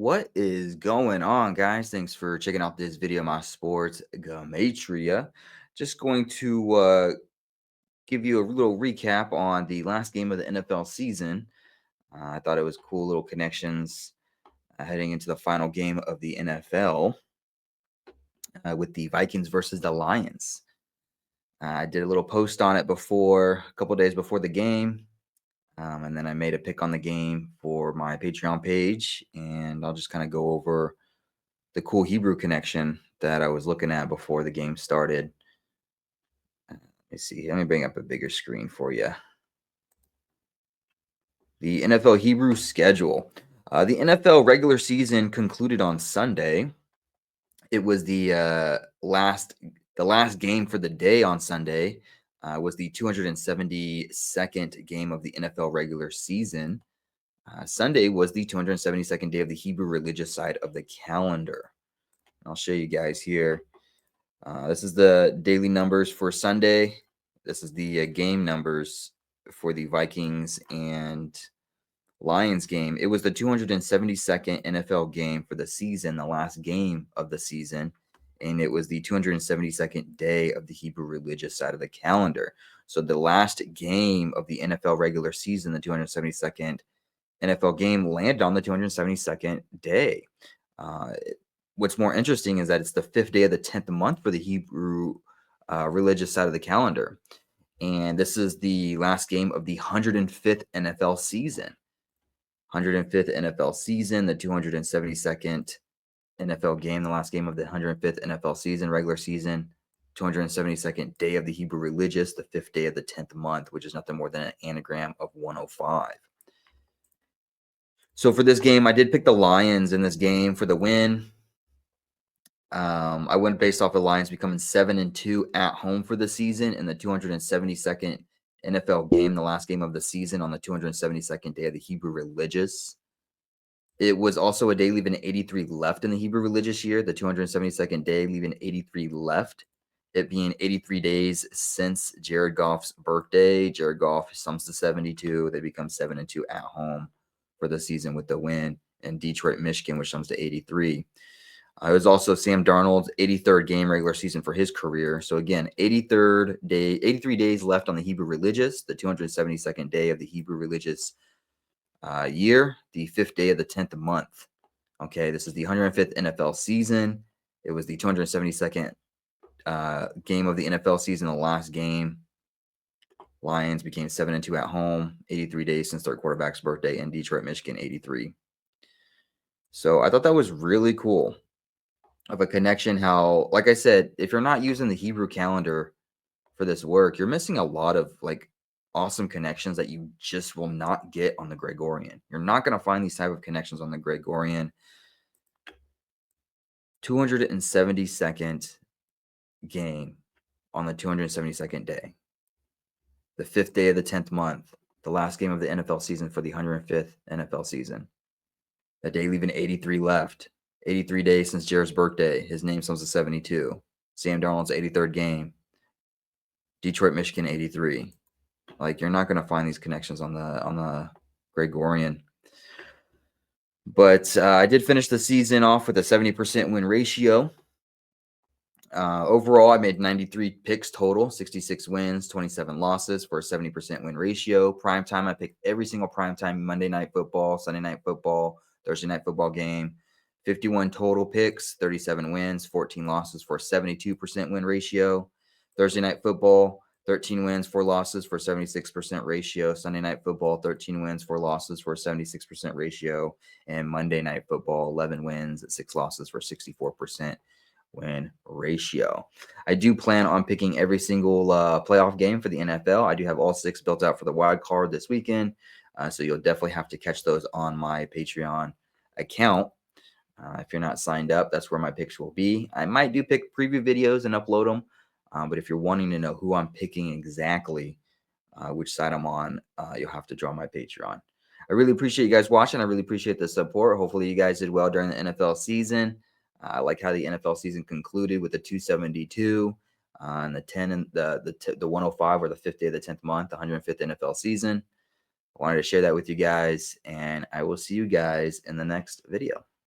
What is going on, guys? Thanks for checking out this video, my sports Gematria. Just going to give you a little recap on the last game of the NFL season. I thought it was cool little connections heading into the final game of the NFL with the Vikings versus the Lions. I did a little post on it a couple days before the game. And then I made a pick on the game for my Patreon page, and I'll just kind of go over the cool Hebrew connection that I was looking at before the game started. Let me see. Let me bring up a bigger screen for you. The NFL Hebrew schedule. The NFL regular season concluded on Sunday. It was the last game for the day on Sunday. Was the 272nd game of the NFL regular season. Sunday was the 272nd day of the Hebrew religious side of the calendar. I'll show you guys here. This is the daily numbers for Sunday. This is the game numbers for the Vikings and Lions game. It was the 272nd NFL game for the season, the last game of the season, and it was the 272nd day of the Hebrew religious side of the calendar. So the last game of the NFL regular season, the 272nd NFL game, landed on the 272nd day. What's more interesting is that it's the 5th day of the 10th month for the Hebrew religious side of the calendar. And this is the last game of the 105th NFL season. 105th NFL season, the 272nd NFL game, the last game of the 105th NFL season, regular season, 272nd day of the Hebrew religious, the 5th day of the 10th month, which is nothing more than an anagram of 105. So for this game, I did pick the Lions in this game for the win. I went based off the Lions becoming 7-2 at home for the season in the 272nd NFL game, the last game of the season on the 272nd day of the Hebrew religious. It was also a day leaving 83 left in the Hebrew religious year, the 272nd day leaving 83 left. It being 83 days since Jared Goff's birthday. Jared Goff sums to 72. They become 7-2 at home for the season with the win. And Detroit, Michigan, which sums to 83. It was also Sam Darnold's 83rd game regular season for his career. So again, 83rd day, 83 days left on the Hebrew religious, the 272nd day of the Hebrew religious year, the 5th day of the 10th month. Okay, this is the 105th NFL season. It was the 272nd game of the NFL season, the last game. Lions became 7-2 at home, 83 days since their quarterback's birthday, in Detroit, Michigan, 83. So I thought that was really cool of a connection. How, like I said, if you're not using the Hebrew calendar for this work, you're missing a lot of awesome connections that you just will not get on the Gregorian. You're not going to find these type of connections on the Gregorian. 272nd game on the 272nd day, the 5th day of the 10th month, the last game of the NFL season for the 105th NFL season. The day leaving 83 left. 83 days since Jared's birthday. His name sums to 72. Sam Darnold's 83rd game. Detroit, Michigan, 83. You're not going to find these connections on the Gregorian. But I did finish the season off with a 70% win ratio. Overall, I made 93 picks total, 66 wins, 27 losses for a 70% win ratio. Primetime, I picked every single primetime Monday Night Football, Sunday Night Football, Thursday Night Football game. 51 total picks, 37 wins, 14 losses for a 72% win ratio. Thursday Night Football, 13 wins, 4 losses for a 76% ratio. Sunday Night Football, 13 wins, 4 losses for a 76% ratio. And Monday Night Football, 11 wins, 6 losses for 64% win ratio. I do plan on picking every single playoff game for the NFL. I do have all 6 built out for the wild card this weekend. So you'll definitely have to catch those on my Patreon account. If you're not signed up, that's where my picks will be. I might do pick preview videos and upload them. But if you're wanting to know who I'm picking exactly, which side I'm on, you'll have to join my Patreon. I really appreciate you guys watching. I really appreciate the support. Hopefully you guys did well during the NFL season. I like how the NFL season concluded with the 272 and the 10 and the 105, or the 5th day of the 10th month, the 105th NFL season. I wanted to share that with you guys, and I will see you guys in the next video.